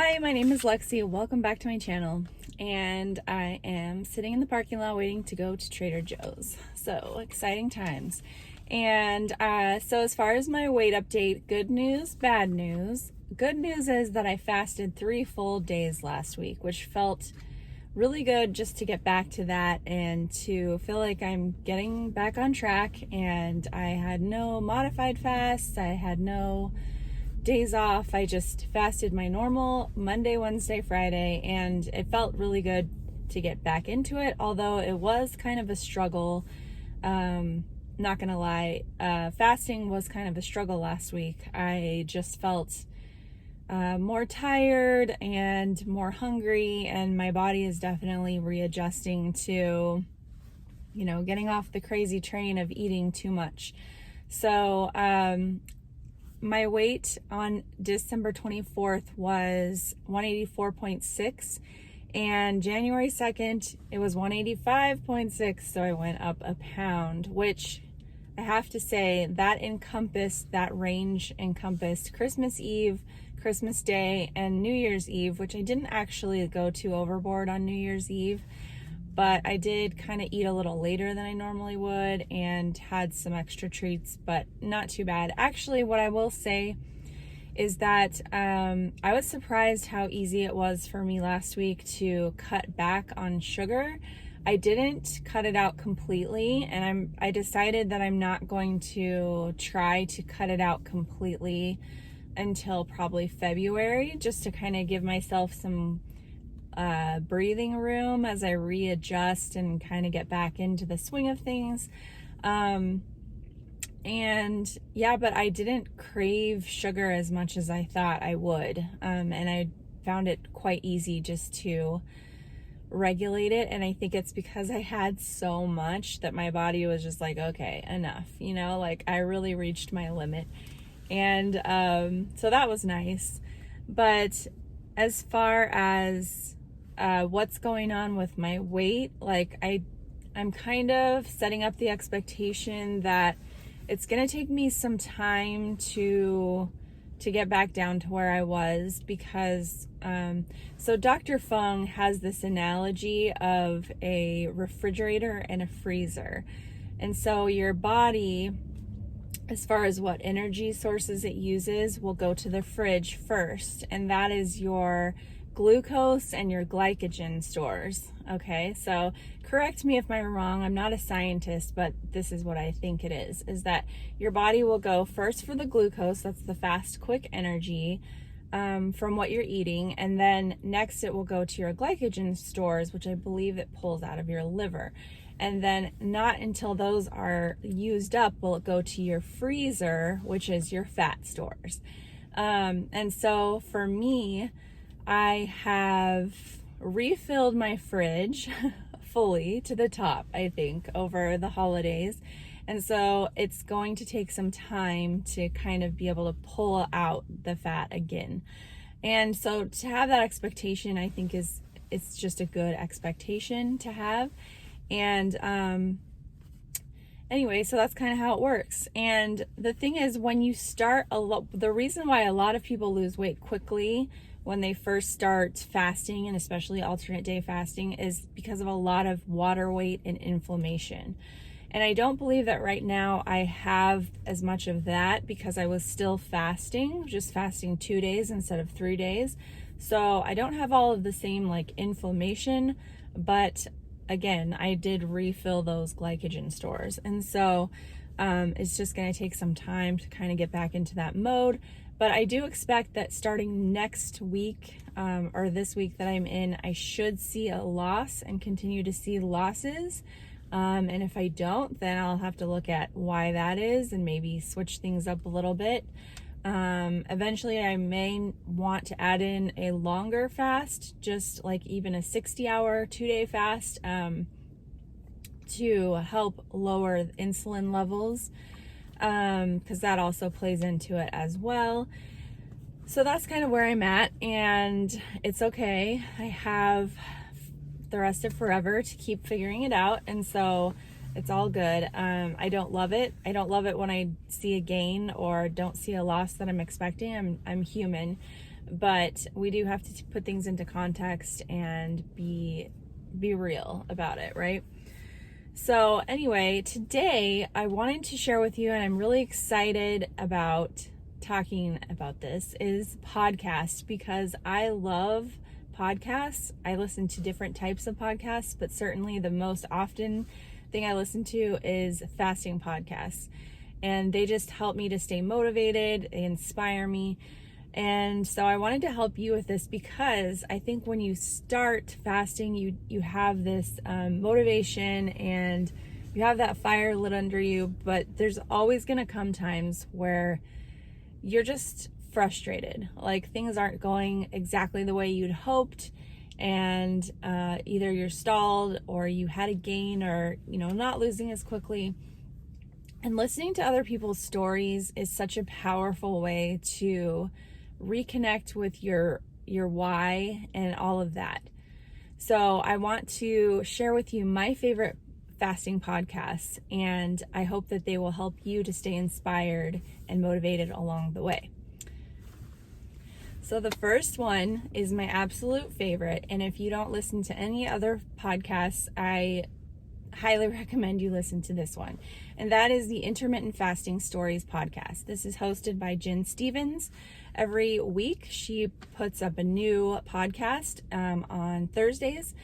Hi, my name is Lexi. Welcome back to my channel. And I am sitting in the parking lot waiting to go to Trader Joe's. So exciting times. And so as far as my weight update, good news, bad news. Good news is that I fasted 3 full days last week, which felt really good just to get back to that and to feel like I'm getting back on track. And I had no modified fasts. I had no days off. I just fasted my normal Monday, Wednesday, Friday, and it felt really good to get back into it, although it was kind of a struggle. Not gonna lie, fasting was kind of a struggle last week. I just felt more tired and more hungry, and my body is definitely readjusting to, getting off the crazy train of eating too much. So my weight on December 24th was 184.6, and January 2nd it was 185.6, so I went up a pound, which I have to say that range encompassed Christmas Eve, Christmas Day, and New Year's Eve, which I didn't actually go too overboard on New Year's Eve, but I did kind of eat a little later than I normally would and had some extra treats, but not too bad. Actually, what I will say is that I was surprised how easy it was for me last week to cut back on sugar. I didn't cut it out completely, and I decided that I'm not going to try to cut it out completely until probably February, just to kind of give myself some breathing room as I readjust and kind of get back into the swing of things. But I didn't crave sugar as much as I thought I would. And I found it quite easy just to regulate it. And I think it's because I had so much that my body was just like, okay, enough, I really reached my limit. And so that was nice. But as far as what's going on with my weight, I'm kind of setting up the expectation that it's going to take me some time to get back down to where I was, because so Dr. Fung has this analogy of a refrigerator and a freezer. And so your body, as far as what energy sources it uses, will go to the fridge first, and that is your glucose and your glycogen stores. Okay, so correct me if I'm wrong. I'm not a scientist, but this is what I think it is that your body will go first for the glucose, that's the fast, quick energy from what you're eating, and then next it will go to your glycogen stores, which I believe it pulls out of your liver. And then not until those are used up will it go to your freezer, which is your fat stores. And so for me, I have refilled my fridge fully to the top, I think, over the holidays. And so it's going to take some time to kind of be able to pull out the fat again. And so to have that expectation, I think it's just a good expectation to have. And anyway, so that's kind of how it works. And the thing is, when you start the reason why a lot of people lose weight quickly when they first start fasting, and especially alternate day fasting, is because of a lot of water weight and inflammation. And I don't believe that right now I have as much of that, because I was still fasting, just fasting 2 days instead of 3 days. So I don't have all of the same inflammation, but again, I did refill those glycogen stores. And so it's just going to take some time to kind of get back into that mode. But I do expect that starting next week, or this week that I'm in, I should see a loss and continue to see losses. And if I don't, then I'll have to look at why that is and maybe switch things up a little bit. Eventually I may want to add in a longer fast, just like even a 60-hour 2-day fast, to help lower insulin levels, because that also plays into it as well. So that's kind of where I'm at, and it's okay. I have the rest of forever to keep figuring it out, and so it's all good. I don't love it. I don't love it when I see a gain or don't see a loss that I'm expecting. I'm human. but we do have to put things into context and be real about it, right? So anyway, today I wanted to share with you, and I'm really excited about talking about this, is podcasts, because I love podcasts. I listen to different types of podcasts, but certainly the most often thing I listen to is fasting podcasts. And they just help me to stay motivated, they inspire me. And so I wanted to help you with this, because I think when you start fasting, you have this motivation and you have that fire lit under you, but there's always going to come times where you're just frustrated. Like things aren't going exactly the way you'd hoped, and either you're stalled or you had a gain, or not losing as quickly. And listening to other people's stories is such a powerful way to reconnect with your why and all of that. So I want to share with you my favorite fasting podcasts, and I hope that they will help you to stay inspired and motivated along the way. So the first one is my absolute favorite, and if you don't listen to any other podcasts, I highly recommend you listen to this one. And that is the Intermittent Fasting Stories podcast. This is hosted by Jen Stevens. Every week she puts up a new podcast on Thursdays,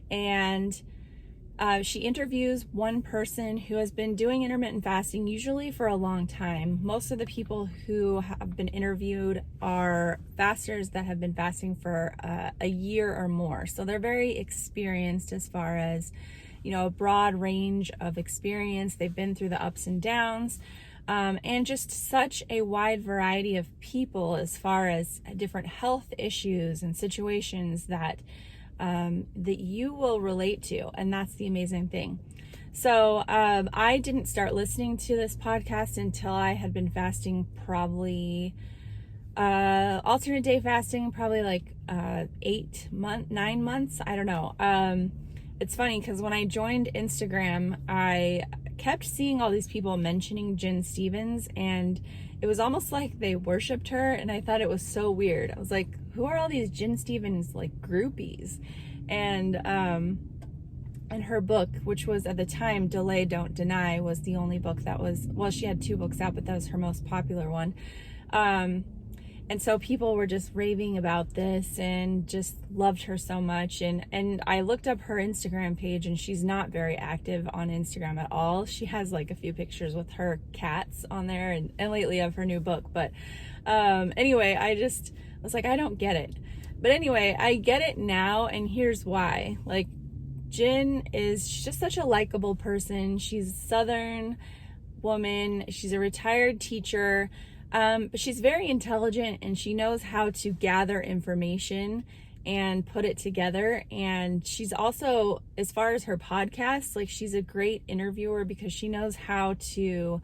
and she interviews one person who has been doing intermittent fasting, usually for a long time. Most of the people who have been interviewed are fasters that have been fasting for a year or more. So they're very experienced as far as a broad range of experience. They've been through the ups and downs, and just such a wide variety of people as far as different health issues and situations that you will relate to. And that's the amazing thing. So I didn't start listening to this podcast until I had been fasting probably alternate day fasting, probably like 9 months. I don't know. It's funny because when I joined Instagram, I kept seeing all these people mentioning Jen Stevens, and it was almost like they worshipped her, and I thought it was so weird. I was like, who are all these Jen Stevens like groupies? And her book, which was at the time Delay Don't Deny, was the only book that was, well, she had 2 books out, but that was her most popular one. And so people were just raving about this and just loved her so much. And I looked up her Instagram page, and she's not very active on Instagram at all. She has like a few pictures with her cats on there, and lately of her new book. But anyway, I was like, I don't get it. But anyway, I get it now, and here's why. Like, Jen she's just such a likable person. She's a Southern woman. She's a retired teacher. But she's very intelligent, and she knows how to gather information and put it together. And she's also, as far as her podcast, like, she's a great interviewer because she knows how to,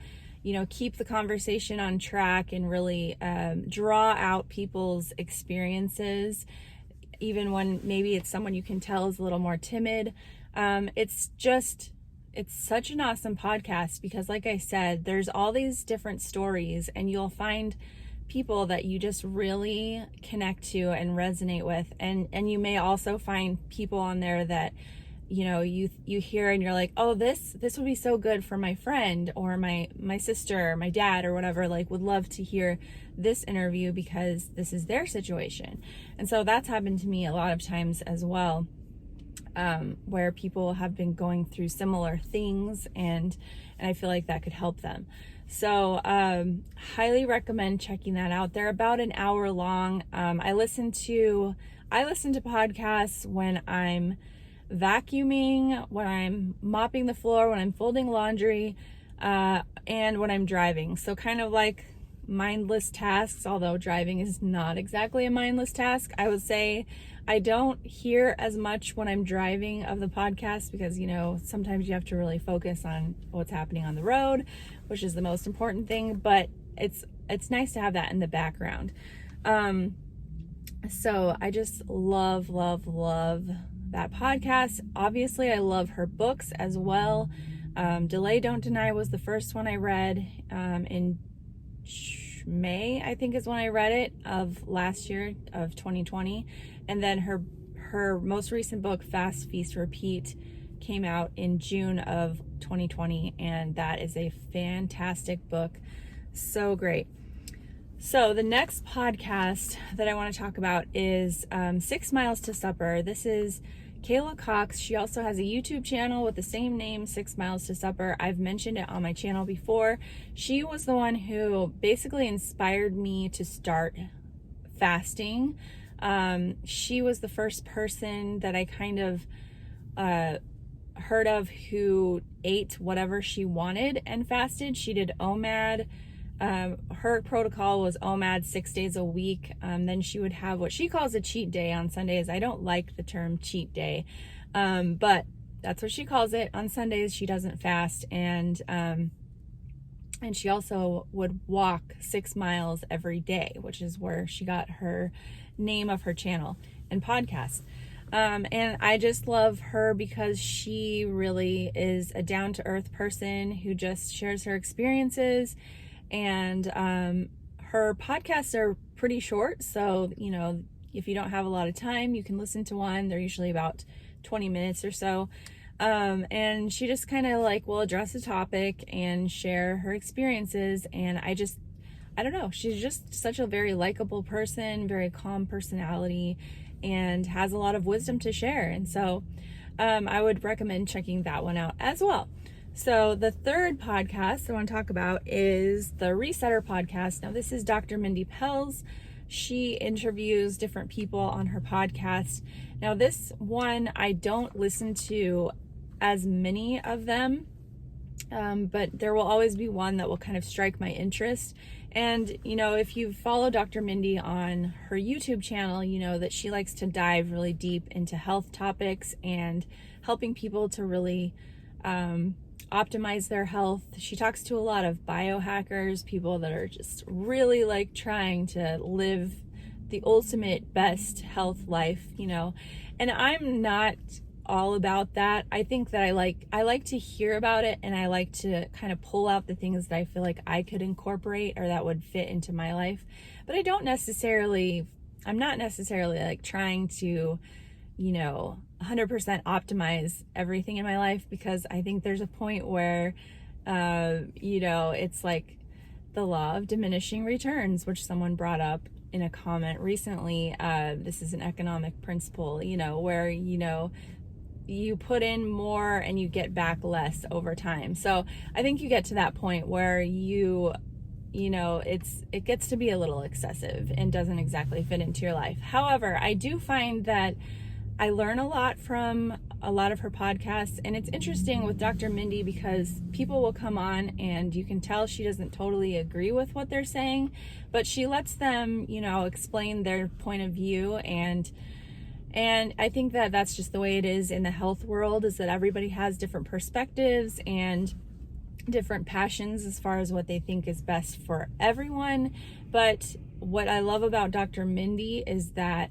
keep the conversation on track and really draw out people's experiences, even when maybe it's someone you can tell is a little more timid. It's such an awesome podcast because, like I said, there's all these different stories, and you'll find people that you just really connect to and resonate with. And you may also find people on there that, you hear and you're like, oh, this would be so good for my friend or my sister or my dad or whatever, like, would love to hear this interview because this is their situation. And so that's happened to me a lot of times as well. Where people have been going through similar things, and I feel like that could help them. So highly recommend checking that out. They're about an hour long. I listen to podcasts when I'm vacuuming, when I'm mopping the floor, when I'm folding laundry, and when I'm driving. So kind of like mindless tasks, although driving is not exactly a mindless task. I would say I don't hear as much when I'm driving of the podcast because, sometimes you have to really focus on what's happening on the road, which is the most important thing, but it's nice to have that in the background. So I just love that podcast. Obviously, I love her books as well. Delay Don't Deny was the first one I read in May, I think is when I read it, of last year, of 2020. And then her most recent book, Fast, Feast, Repeat, came out in June of 2020, and that is a fantastic book. So great. So the next podcast that I want to talk about is 6 Miles to Supper. This is Kayla Cox. She also has a YouTube channel with the same name, 6 Miles to Supper. I've mentioned it on my channel before. She was the one who basically inspired me to start fasting. She was the first person that I kind of heard of who ate whatever she wanted and fasted. She did OMAD. Her protocol was OMAD 6 days a week. Then she would have what she calls a cheat day on Sundays. I don't like the term cheat day, but that's what she calls it. On Sundays, she doesn't fast. And she also would walk 6 miles every day, which is where she got her name of her channel and podcast. And I just love her because she really is a down-to-earth person who just shares her experiences. And her podcasts are pretty short, so if you don't have a lot of time, you can listen to one. They're usually about 20 minutes or so. And she just kind of will address a topic and share her experiences. And I don't know, she's just such a very likable person, very calm personality, and has a lot of wisdom to share. And so I would recommend checking that one out as well. So the third podcast I want to talk about is the Resetter podcast. Now, this is Dr. Mindy Pelz. She interviews different people on her podcast. Now, this one, I don't listen to as many of them, but there will always be one that will kind of strike my interest. And, if you follow Dr. Mindy on her YouTube channel, you know that she likes to dive really deep into health topics and helping people to really optimize their health. She talks to a lot of biohackers, people that are just really trying to live the ultimate best health life, and I'm not all about that. I think that I like to hear about it, and I like to kind of pull out the things that I feel like I could incorporate or that would fit into my life. But I'm not necessarily trying to 100% optimize everything in my life, because I think there's a point where it's like the law of diminishing returns, which someone brought up in a comment recently. This is an economic principle, where you put in more and you get back less over time. So I think you get to that point where it gets to be a little excessive and doesn't exactly fit into your life. However, I do find that I learn a lot from a lot of her podcasts, and it's interesting with Dr. Mindy because people will come on and you can tell she doesn't totally agree with what they're saying, but she lets them, explain their point of view. And I think that that's just the way it is in the health world, is that everybody has different perspectives and different passions as far as what they think is best for everyone. But what I love about Dr. Mindy is that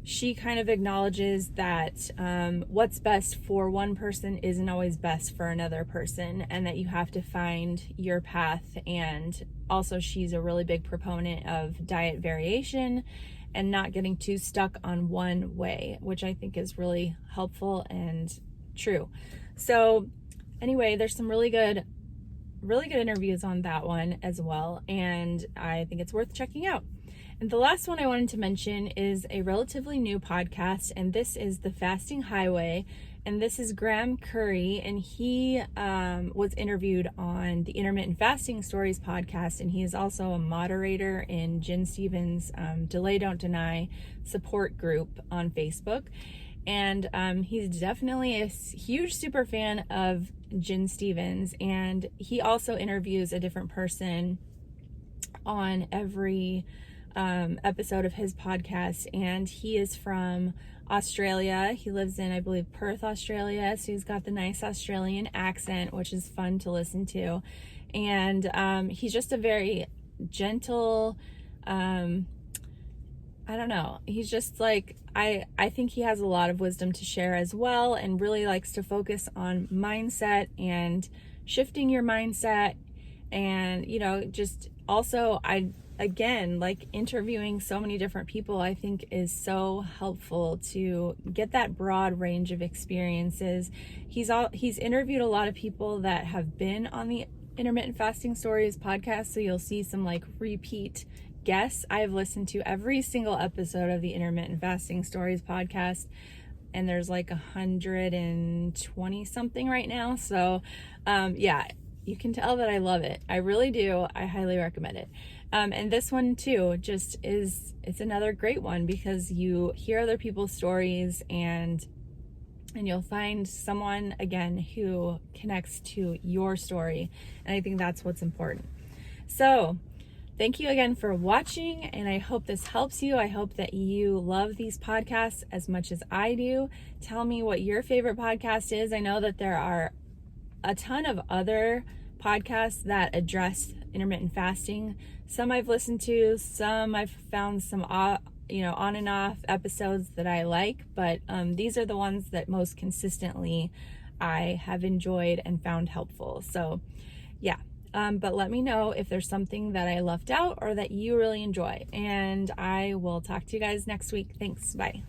she kind of acknowledges that what's best for one person isn't always best for another person, and that you have to find your path. And also, she's a really big proponent of diet variation and not getting too stuck on one way, which I think is really helpful and true. So anyway, there's some really good interviews on that one as well, and I think it's worth checking out. And the last one I wanted to mention is a relatively new podcast, and this is The Fasting Highway. And this is Graham Curry, and he was interviewed on the Intermittent Fasting Stories podcast, and he is also a moderator in Jen Stevens' Delay Don't Deny support group on Facebook. And he's definitely a huge super fan of Jen Stevens, and he also interviews a different person on every episode of his podcast. And he is from Australia. He lives in, I believe, Perth, Australia, so he's got the nice Australian accent, which is fun to listen to. And he's just a very gentle, I don't know, he's just I think he has a lot of wisdom to share as well, and really likes to focus on mindset and shifting your mindset, and just also, again, like interviewing so many different people, I think is so helpful to get that broad range of experiences. He's interviewed a lot of people that have been on the Intermittent Fasting Stories podcast, so you'll see some like repeat guests. I've listened to every single episode of the Intermittent Fasting Stories podcast, and there's like 120 something right now. So yeah, you can tell that I love it. I really do. I highly recommend it. And this one too, it's another great one because you hear other people's stories and you'll find someone again who connects to your story. And I think that's what's important. So thank you again for watching, and I hope this helps you. I hope that you love these podcasts as much as I do. Tell me what your favorite podcast is. I know that there are a ton of other podcasts that address intermittent fasting. Some I've listened to, some I've found some on and off episodes that I like, but these are the ones that most consistently I have enjoyed and found helpful. So yeah. But let me know if there's something that I left out or that you really enjoy. And I will talk to you guys next week. Thanks. Bye.